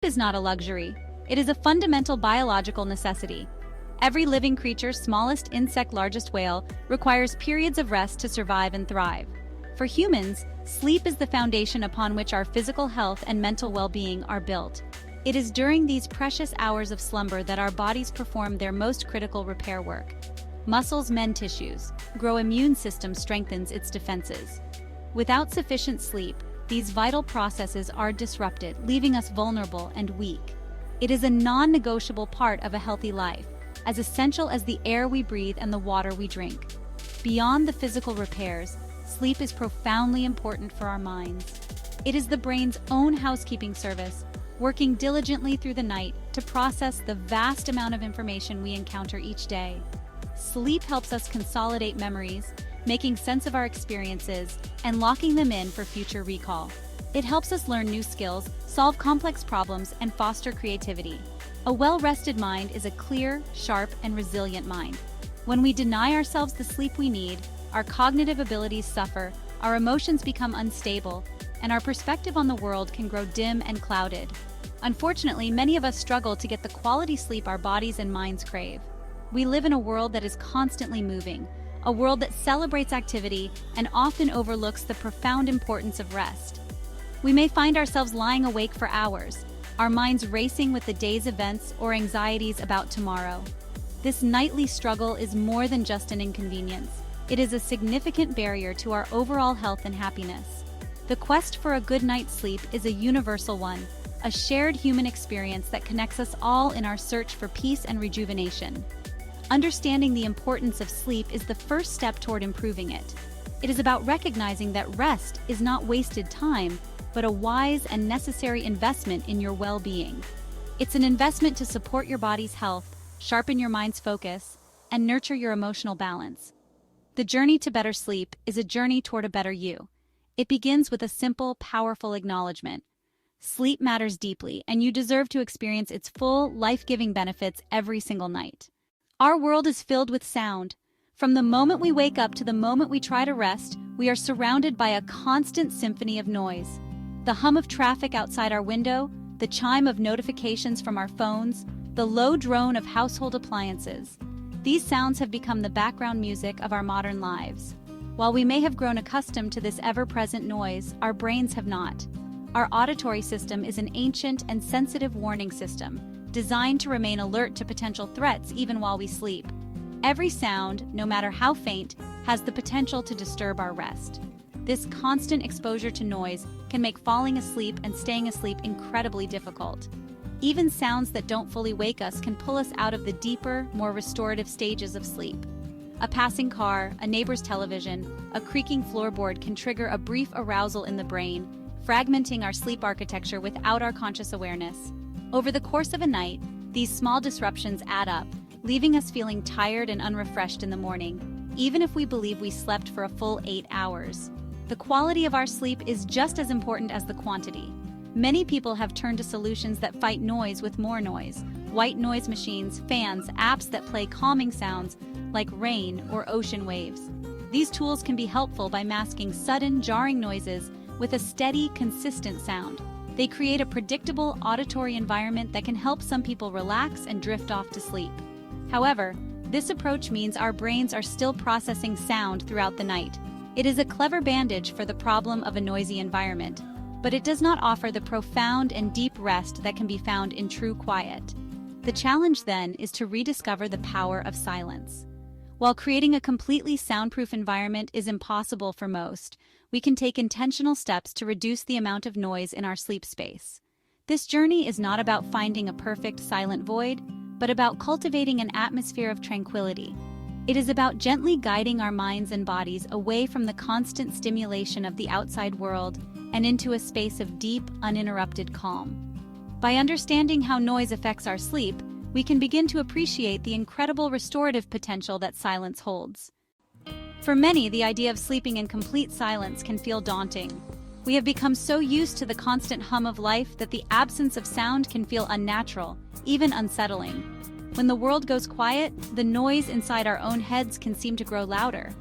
is not a luxury. It is a fundamental biological necessity. Every living creature, smallest insect, largest whale, requires periods of rest to survive and thrive. For humans, sleep is the foundation upon which our physical health and mental well-being are built. It is during these precious hours of slumber that our bodies perform their most critical repair work. Muscles mend tissues, grow immune system strengthens its defenses. Without sufficient sleep, these vital processes are disrupted, leaving us vulnerable and weak. It is a non-negotiable part of a healthy life, as essential as the air we breathe and the water we drink. Beyond the physical repairs, sleep is profoundly important for our minds. It is the brain's own housekeeping service, working diligently through the night to process the vast amount of information we encounter each day. Sleep helps us consolidate memories, making sense of our experiences, and locking them in for future recall. It helps us learn new skills, solve complex problems, and foster creativity. A well-rested mind is a clear, sharp, and resilient mind. When we deny ourselves the sleep we need, our cognitive abilities suffer, our emotions become unstable, and our perspective on the world can grow dim and clouded. Unfortunately, many of us struggle to get the quality sleep our bodies and minds crave. We live in a world that is constantly moving, a world that celebrates activity and often overlooks the profound importance of rest. We may find ourselves lying awake for hours, our minds racing with the day's events or anxieties about tomorrow. This nightly struggle is more than just an inconvenience. It is a significant barrier to our overall health and happiness. The quest for a good night's sleep is a universal one, a shared human experience that connects us all in our search for peace and rejuvenation. Understanding the importance of sleep is the first step toward improving it. It is about recognizing that rest is not wasted time, but a wise and necessary investment in your well-being. It's an investment to support your body's health, sharpen your mind's focus, and nurture your emotional balance. The journey to better sleep is a journey toward a better you. It begins with a simple, powerful acknowledgement. Sleep matters deeply, and you deserve to experience its full, life-giving benefits every single night. Our world is filled with sound. From the moment we wake up to the moment we try to rest, we are surrounded by a constant symphony of noise. The hum of traffic outside our window, the chime of notifications from our phones, the low drone of household appliances. These sounds have become the background music of our modern lives. While we may have grown accustomed to this ever-present noise, our brains have not. Our auditory system is an ancient and sensitive warning system, designed to remain alert to potential threats even while we sleep. Every sound, no matter how faint, has the potential to disturb our rest. This constant exposure to noise can make falling asleep and staying asleep incredibly difficult. Even sounds that don't fully wake us can pull us out of the deeper, more restorative stages of sleep. A passing car, a neighbor's television, a creaking floorboard can trigger a brief arousal in the brain, fragmenting our sleep architecture without our conscious awareness. Over the course of a night, these small disruptions add up, leaving us feeling tired and unrefreshed in the morning, even if we believe we slept for a full 8 hours. The quality of our sleep is just as important as the quantity. Many people have turned to solutions that fight noise with more noise: white noise machines, fans, apps that play calming sounds like rain or ocean waves. These tools can be helpful by masking sudden, jarring noises with a steady, consistent sound. They create a predictable auditory environment that can help some people relax and drift off to sleep. However, this approach means our brains are still processing sound throughout the night. It is a clever bandage for the problem of a noisy environment, but it does not offer the profound and deep rest that can be found in true quiet. The challenge then is to rediscover the power of silence. While creating a completely soundproof environment is impossible for most, we can take intentional steps to reduce the amount of noise in our sleep space. This journey is not about finding a perfect silent void, but about cultivating an atmosphere of tranquility. It is about gently guiding our minds and bodies away from the constant stimulation of the outside world and into a space of deep, uninterrupted calm. By understanding how noise affects our sleep, we can begin to appreciate the incredible restorative potential that silence holds. For many, the idea of sleeping in complete silence can feel daunting. We have become so used to the constant hum of life that the absence of sound can feel unnatural, even unsettling. When the world goes quiet, the noise inside our own heads can seem to grow louder.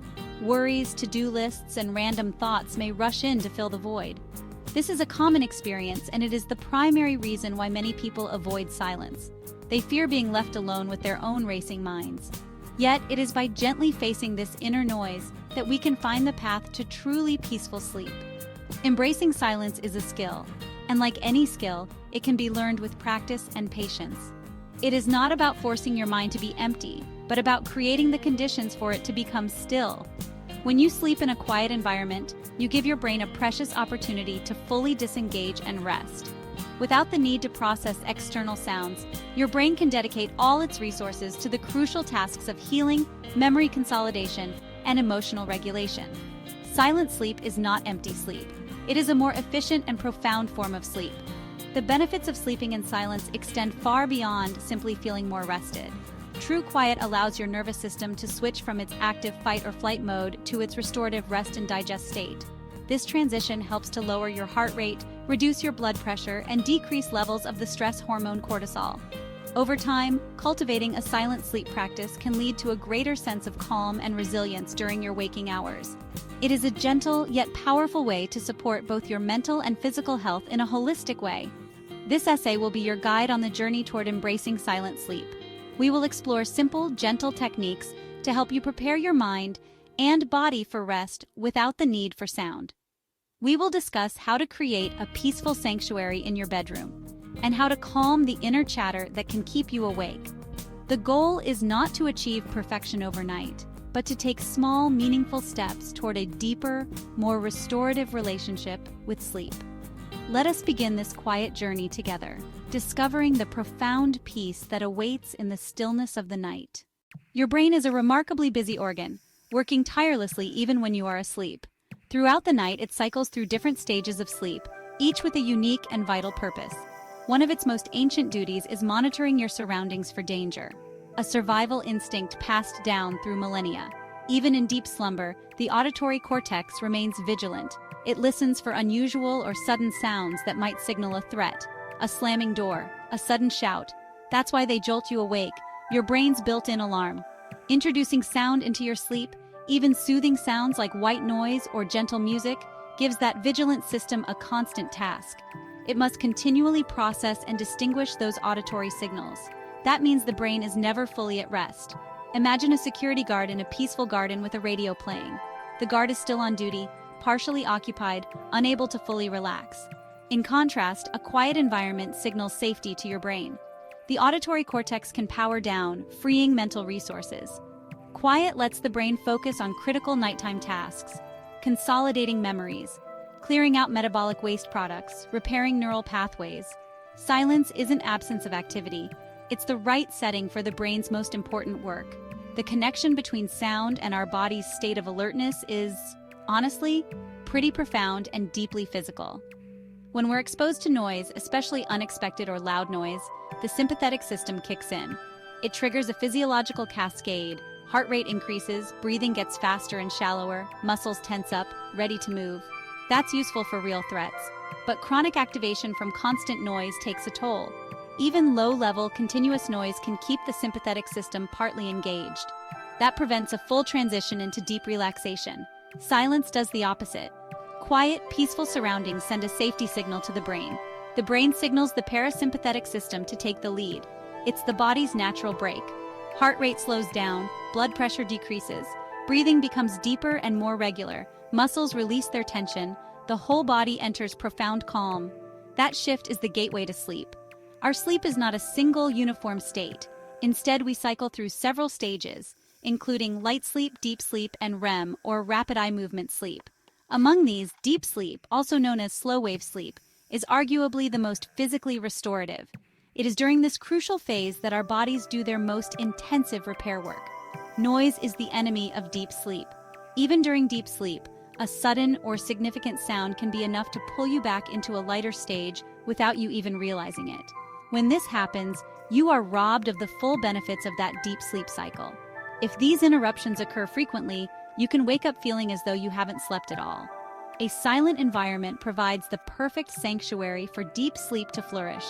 Worries, to-do lists, and random thoughts may rush in to fill the void. This is a common experience, and it is the primary reason why many people avoid silence. They fear being left alone with their own racing minds. Yet, it is by gently facing this inner noise that we can find the path to truly peaceful sleep. Embracing silence is a skill, and like any skill, it can be learned with practice and patience. It is not about forcing your mind to be empty, but about creating the conditions for it to become still. When you sleep in a quiet environment, you give your brain a precious opportunity to fully disengage and rest. Without the need to process external sounds, your brain can dedicate all its resources to the crucial tasks of healing, memory consolidation, and emotional regulation. Silent sleep is not empty sleep. It is a more efficient and profound form of sleep. The benefits of sleeping in silence extend far beyond simply feeling more rested. True quiet allows your nervous system to switch from its active fight or flight mode to its restorative rest and digest state. This transition helps to lower your heart rate, reduce your blood pressure, and decrease levels of the stress hormone cortisol. Over time, cultivating a silent sleep practice can lead to a greater sense of calm and resilience during your waking hours. It is a gentle yet powerful way to support both your mental and physical health in a holistic way. This essay will be your guide on the journey toward embracing silent sleep. We will explore simple, gentle techniques to help you prepare your mind and body for rest without the need for sound. We will discuss how to create a peaceful sanctuary in your bedroom and how to calm the inner chatter that can keep you awake. The goal is not to achieve perfection overnight, but to take small, meaningful steps toward a deeper, more restorative relationship with sleep. Let us begin this quiet journey together, discovering the profound peace that awaits in the stillness of the night. Your brain is a remarkably busy organ, working tirelessly even when you are asleep. Throughout the night, it cycles through different stages of sleep, each with a unique and vital purpose. One of its most ancient duties is monitoring your surroundings for danger, a survival instinct passed down through millennia. Even in deep slumber, the auditory cortex remains vigilant. It listens for unusual or sudden sounds that might signal a threat, a slamming door, a sudden shout. That's why they jolt you awake, your brain's built-in alarm. Introducing sound into your sleep, even soothing sounds like white noise or gentle music, gives that vigilant system a constant task. It must continually process and distinguish those auditory signals. That means the brain is never fully at rest. Imagine a security guard in a peaceful garden with a radio playing. The guard is still on duty, partially occupied, unable to fully relax. In contrast, a quiet environment signals safety to your brain. The auditory cortex can power down, freeing mental resources. Quiet lets the brain focus on critical nighttime tasks, consolidating memories, clearing out metabolic waste products, repairing neural pathways. Silence isn't absence of activity. It's the right setting for the brain's most important work. The connection between sound and our body's state of alertness is, honestly, pretty profound and deeply physical. When we're exposed to noise, especially unexpected or loud noise, the sympathetic system kicks in. It triggers a physiological cascade. Heart rate increases, breathing gets faster and shallower, muscles tense up, ready to move. That's useful for real threats. But chronic activation from constant noise takes a toll. Even low-level, continuous noise can keep the sympathetic system partly engaged. That prevents a full transition into deep relaxation. Silence does the opposite. Quiet, peaceful surroundings send a safety signal to the brain. The brain signals the parasympathetic system to take the lead. It's the body's natural brake. Heart rate slows down, blood pressure decreases, breathing becomes deeper and more regular, muscles release their tension, the whole body enters profound calm. That shift is the gateway to sleep. Our sleep is not a single uniform state. Instead, we cycle through several stages, including light sleep, deep sleep, and REM, or rapid eye movement sleep. Among these, deep sleep, also known as slow-wave sleep, is arguably the most physically restorative. It is during this crucial phase that our bodies do their most intensive repair work. Noise is the enemy of deep sleep. Even during deep sleep, a sudden or significant sound can be enough to pull you back into a lighter stage without you even realizing it. When this happens, you are robbed of the full benefits of that deep sleep cycle. If these interruptions occur frequently, you can wake up feeling as though you haven't slept at all. A silent environment provides the perfect sanctuary for deep sleep to flourish.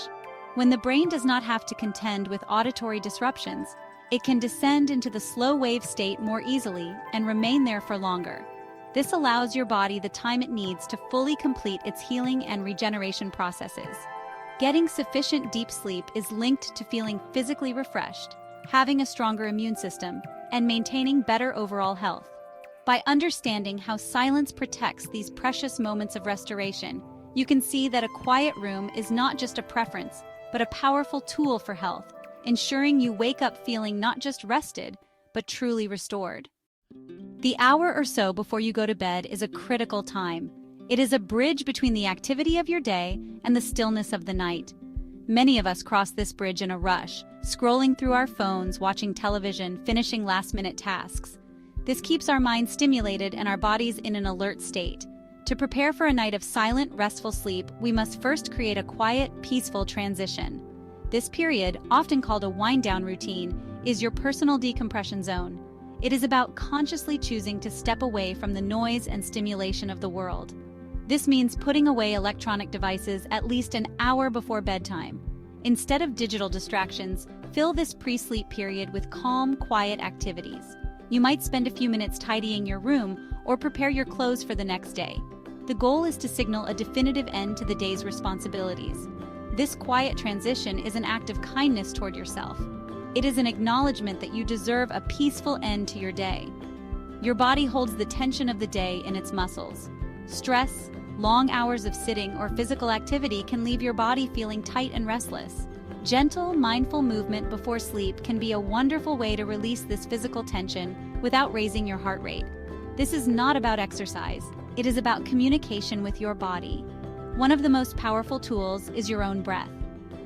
When the brain does not have to contend with auditory disruptions, it can descend into the slow-wave state more easily and remain there for longer. This allows your body the time it needs to fully complete its healing and regeneration processes. Getting sufficient deep sleep is linked to feeling physically refreshed, having a stronger immune system, and maintaining better overall health. By understanding how silence protects these precious moments of restoration, you can see that a quiet room is not just a preference, but a powerful tool for health, ensuring you wake up feeling not just rested, but truly restored. The hour or so before you go to bed is a critical time. It is a bridge between the activity of your day and the stillness of the night. Many of us cross this bridge in a rush, scrolling through our phones, watching television, finishing last-minute tasks. This keeps our minds stimulated and our bodies in an alert state. To prepare for a night of silent, restful sleep, we must first create a quiet, peaceful transition. This period, often called a wind-down routine, is your personal decompression zone. It is about consciously choosing to step away from the noise and stimulation of the world. This means putting away electronic devices at least an hour before bedtime. Instead of digital distractions, fill this pre-sleep period with calm, quiet activities. You might spend a few minutes tidying your room or prepare your clothes for the next day. The goal is to signal a definitive end to the day's responsibilities. This quiet transition is an act of kindness toward yourself. It is an acknowledgement that you deserve a peaceful end to your day. Your body holds the tension of the day in its muscles. Stress, long hours of sitting, or physical activity can leave your body feeling tight and restless. Gentle, mindful movement before sleep can be a wonderful way to release this physical tension without raising your heart rate. This is not about exercise. It is about communication with your body. One of the most powerful tools is your own breath.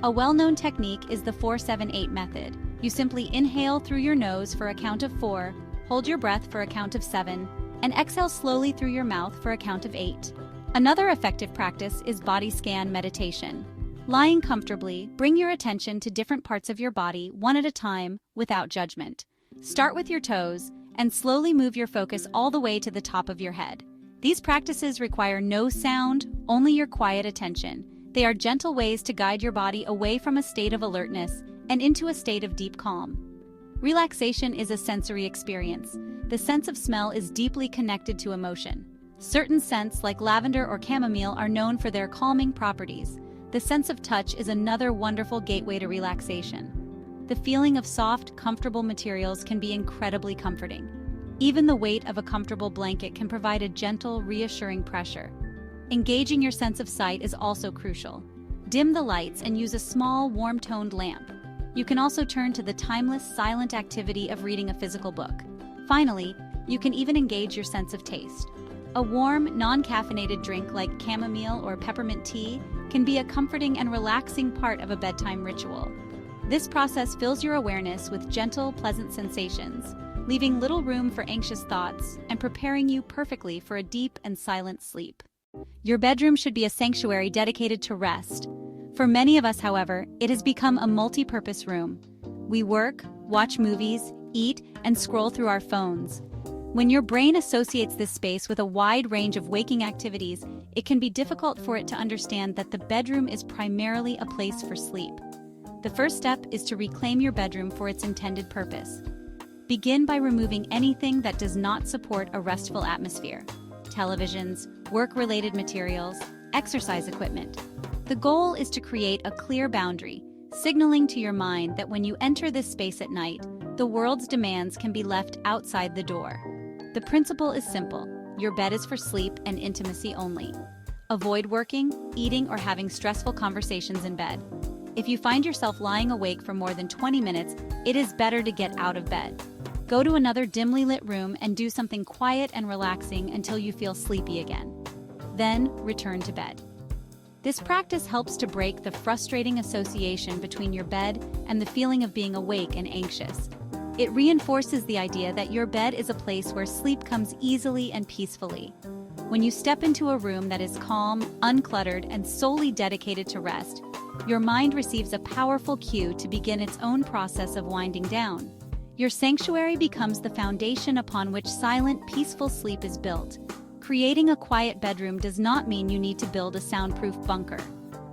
A well-known technique is the 4-7-8 method. You simply inhale through your nose for a count of 4, hold your breath for a count of 7, and exhale slowly through your mouth for a count of 8. Another effective practice is body scan meditation. Lying comfortably, bring your attention to different parts of your body one at a time without judgment. Start with your toes and slowly move your focus all the way to the top of your head. These practices require no sound, only your quiet attention. They are gentle ways to guide your body away from a state of alertness and into a state of deep calm. Relaxation is a sensory experience. The sense of smell is deeply connected to emotion. Certain scents like lavender or chamomile are known for their calming properties. The sense of touch is another wonderful gateway to relaxation. The feeling of soft, comfortable materials can be incredibly comforting. Even the weight of a comfortable blanket can provide a gentle, reassuring pressure. Engaging your sense of sight is also crucial. Dim the lights and use a small, warm-toned lamp. You can also turn to the timeless, silent activity of reading a physical book. Finally, you can even engage your sense of taste. A warm, non-caffeinated drink like chamomile or peppermint tea can be a comforting and relaxing part of a bedtime ritual. This process fills your awareness with gentle, pleasant sensations, leaving little room for anxious thoughts and preparing you perfectly for a deep and silent sleep. Your bedroom should be a sanctuary dedicated to rest. For many of us, however, it has become a multi-purpose room. We work, watch movies, eat, and scroll through our phones. When your brain associates this space with a wide range of waking activities, it can be difficult for it to understand that the bedroom is primarily a place for sleep. The first step is to reclaim your bedroom for its intended purpose. Begin by removing anything that does not support a restful atmosphere: televisions, work-related materials, exercise equipment. The goal is to create a clear boundary, signaling to your mind that when you enter this space at night, the world's demands can be left outside the door. The principle is simple. Your bed is for sleep and intimacy only. Avoid working, eating, or having stressful conversations in bed. If you find yourself lying awake for more than 20 minutes, it is better to get out of bed. Go to another dimly lit room and do something quiet and relaxing until you feel sleepy again. Then return to bed. This practice helps to break the frustrating association between your bed and the feeling of being awake and anxious. It reinforces the idea that your bed is a place where sleep comes easily and peacefully. When you step into a room that is calm, uncluttered, and solely dedicated to rest, your mind receives a powerful cue to begin its own process of winding down. Your sanctuary becomes the foundation upon which silent, peaceful sleep is built. Creating a quiet bedroom does not mean you need to build a soundproof bunker.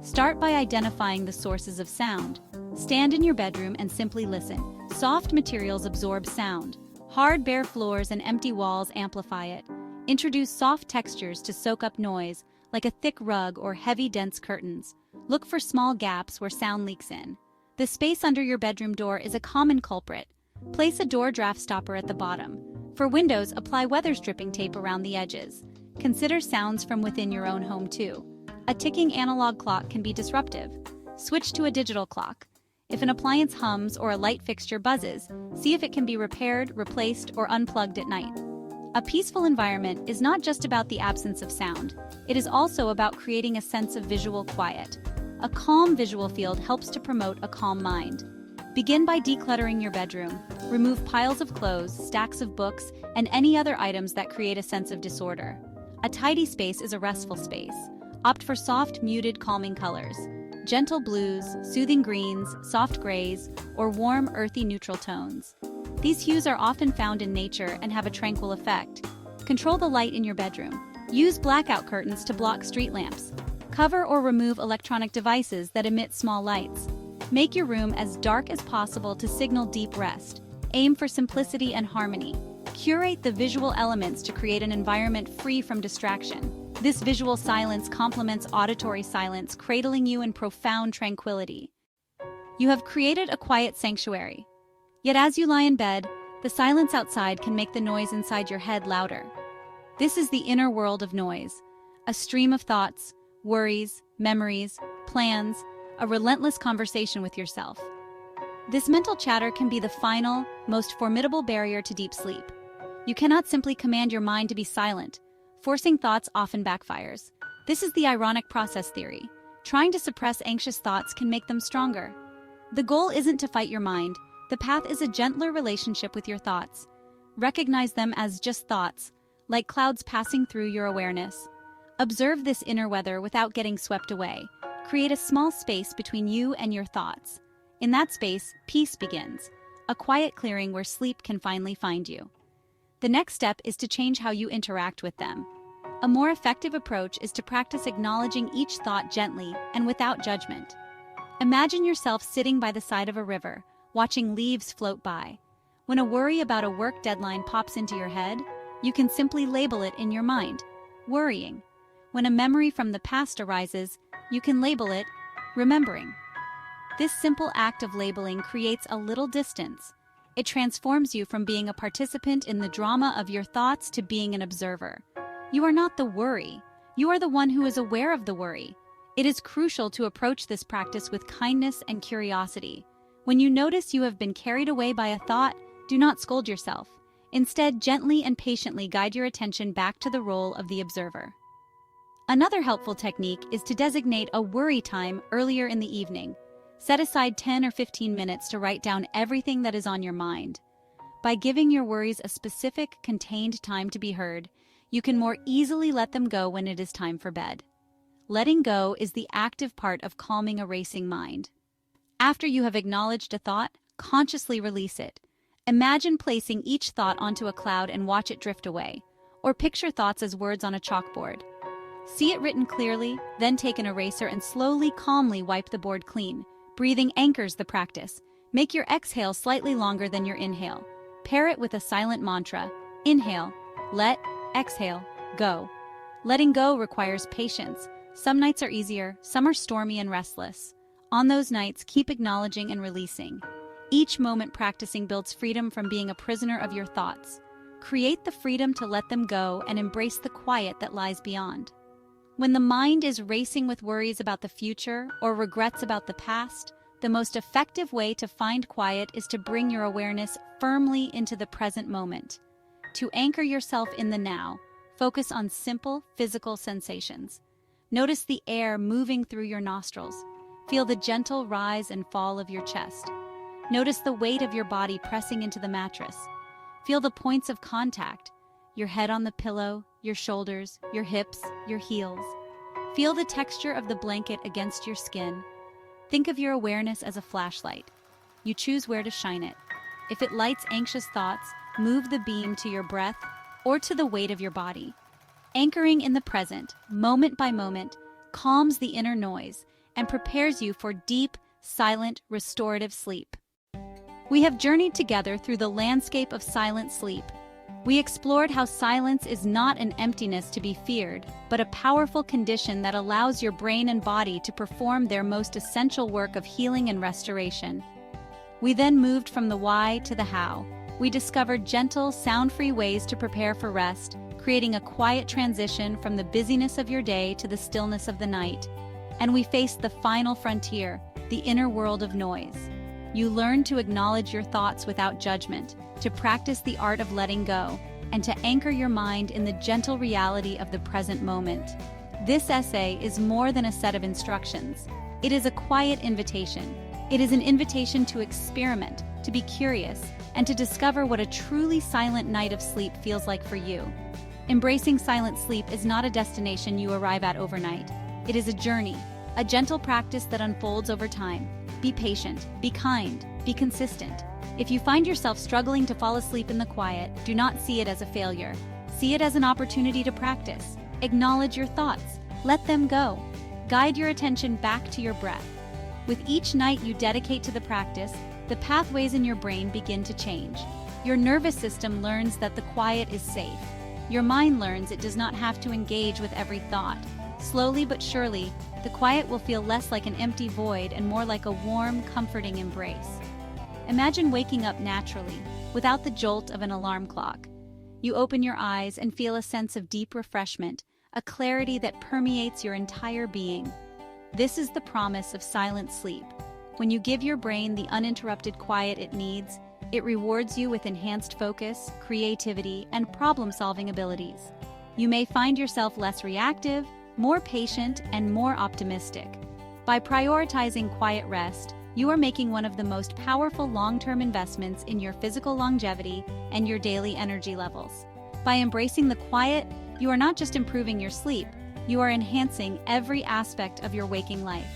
Start by identifying the sources of sound. Stand in your bedroom and simply listen. Soft materials absorb sound. Hard, bare floors and empty walls amplify it. Introduce soft textures to soak up noise, like a thick rug or heavy, dense curtains. Look for small gaps where sound leaks in. The space under your bedroom door is a common culprit. Place a door draft stopper at the bottom. For windows, apply weather stripping tape around the edges. Consider sounds from within your own home too. A ticking analog clock can be disruptive. Switch to a digital clock. If an appliance hums or a light fixture buzzes, see if it can be repaired, replaced, or unplugged at night. A peaceful environment is not just about the absence of sound. It is also about creating a sense of visual quiet. A calm visual field helps to promote a calm mind. Begin by decluttering your bedroom. Remove piles of clothes, stacks of books, and any other items that create a sense of disorder. A tidy space is a restful space. Opt for soft, muted, calming colors. Gentle blues, soothing greens, soft grays, or warm, earthy, neutral tones. These hues are often found in nature and have a tranquil effect. Control the light in your bedroom. Use blackout curtains to block street lamps. Cover or remove electronic devices that emit small lights. Make your room as dark as possible to signal deep rest. Aim for simplicity and harmony. Curate the visual elements to create an environment free from distraction. This visual silence complements auditory silence, cradling you in profound tranquility. You have created a quiet sanctuary. Yet as you lie in bed, the silence outside can make the noise inside your head louder. This is the inner world of noise, a stream of thoughts, worries, memories, plans, a relentless conversation with yourself. This mental chatter can be the final, most formidable barrier to deep sleep. You cannot simply command your mind to be silent. Forcing thoughts often backfires. This is the ironic process theory. Trying to suppress anxious thoughts can make them stronger. The goal isn't to fight your mind. The path is a gentler relationship with your thoughts. Recognize them as just thoughts, like clouds passing through your awareness. Observe this inner weather without getting swept away. Create a small space between you and your thoughts. In that space, peace begins, a quiet clearing where sleep can finally find you. The next step is to change how you interact with them. A more effective approach is to practice acknowledging each thought gently and without judgment. Imagine yourself sitting by the side of a river, watching leaves float by. When a worry about a work deadline pops into your head, you can simply label it in your mind, worrying. When a memory from the past arises, you can label it, remembering. This simple act of labeling creates a little distance. It transforms you from being a participant in the drama of your thoughts to being an observer. You are not the worry. You are the one who is aware of the worry. It is crucial to approach this practice with kindness and curiosity. When you notice you have been carried away by a thought, do not scold yourself. Instead, gently and patiently guide your attention back to the role of the observer. Another helpful technique is to designate a worry time earlier in the evening. Set aside 10 or 15 minutes to write down everything that is on your mind. By giving your worries a specific, contained time to be heard, you can more easily let them go when it is time for bed. Letting go is the active part of calming a racing mind. After you have acknowledged a thought, consciously release it. Imagine placing each thought onto a cloud and watch it drift away, or picture thoughts as words on a chalkboard. See it written clearly, then take an eraser and slowly, calmly wipe the board clean. Breathing anchors the practice. Make your exhale slightly longer than your inhale. Pair it with a silent mantra. Inhale, let, exhale, go. Letting go requires patience. Some nights are easier, some are stormy and restless. On those nights, keep acknowledging and releasing. Each moment practicing builds freedom from being a prisoner of your thoughts. Create the freedom to let them go and embrace the quiet that lies beyond. When the mind is racing with worries about the future or regrets about the past, the most effective way to find quiet is to bring your awareness firmly into the present moment. To anchor yourself in the now, focus on simple physical sensations. Notice the air moving through your nostrils. Feel the gentle rise and fall of your chest. Notice the weight of your body pressing into the mattress. Feel the points of contact, your head on the pillow, your shoulders, your hips, your heels. Feel the texture of the blanket against your skin. Think of your awareness as a flashlight. You choose where to shine it. If it lights anxious thoughts, move the beam to your breath or to the weight of your body. Anchoring in the present, moment by moment, calms the inner noise and prepares you for deep, silent, restorative sleep. We have journeyed together through the landscape of silent sleep. We explored how silence is not an emptiness to be feared, but a powerful condition that allows your brain and body to perform their most essential work of healing and restoration. We then moved from the why to the how. We discovered gentle, sound-free ways to prepare for rest, creating a quiet transition from the busyness of your day to the stillness of the night. And we faced the final frontier, the inner world of noise. You learned to acknowledge your thoughts without judgment, to practice the art of letting go, and to anchor your mind in the gentle reality of the present moment. This essay is more than a set of instructions. It is a quiet invitation. It is an invitation to experiment, to be curious, and to discover what a truly silent night of sleep feels like for you. Embracing silent sleep is not a destination you arrive at overnight. It is a journey, a gentle practice that unfolds over time. Be patient, be kind, be consistent. If you find yourself struggling to fall asleep in the quiet, do not see it as a failure. See it as an opportunity to practice. Acknowledge your thoughts. Let them go. Guide your attention back to your breath. With each night you dedicate to the practice, the pathways in your brain begin to change. Your nervous system learns that the quiet is safe. Your mind learns it does not have to engage with every thought. Slowly but surely, the quiet will feel less like an empty void and more like a warm, comforting embrace. Imagine waking up naturally, without the jolt of an alarm clock. You open your eyes and feel a sense of deep refreshment, a clarity that permeates your entire being. This is the promise of silent sleep. When you give your brain the uninterrupted quiet it needs, it rewards you with enhanced focus, creativity, and problem-solving abilities. You may find yourself less reactive, more patient, and more optimistic. By prioritizing quiet rest, you are making one of the most powerful long-term investments in your physical longevity and your daily energy levels. By embracing the quiet, you are not just improving your sleep, you are enhancing every aspect of your waking life.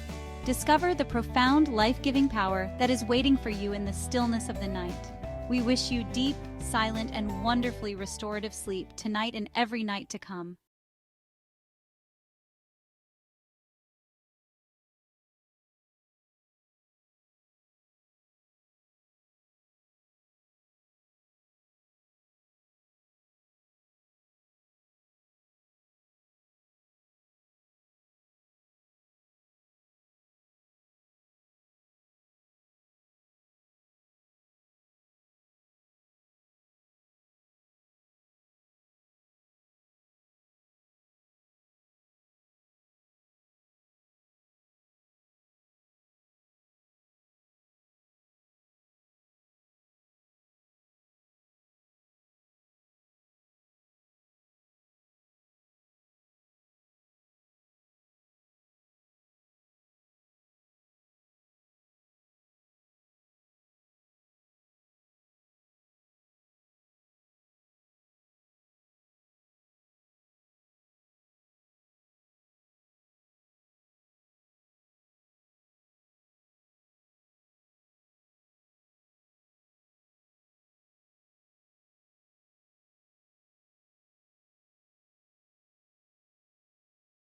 Discover the profound life-giving power that is waiting for you in the stillness of the night. We wish you deep, silent, and wonderfully restorative sleep tonight and every night to come.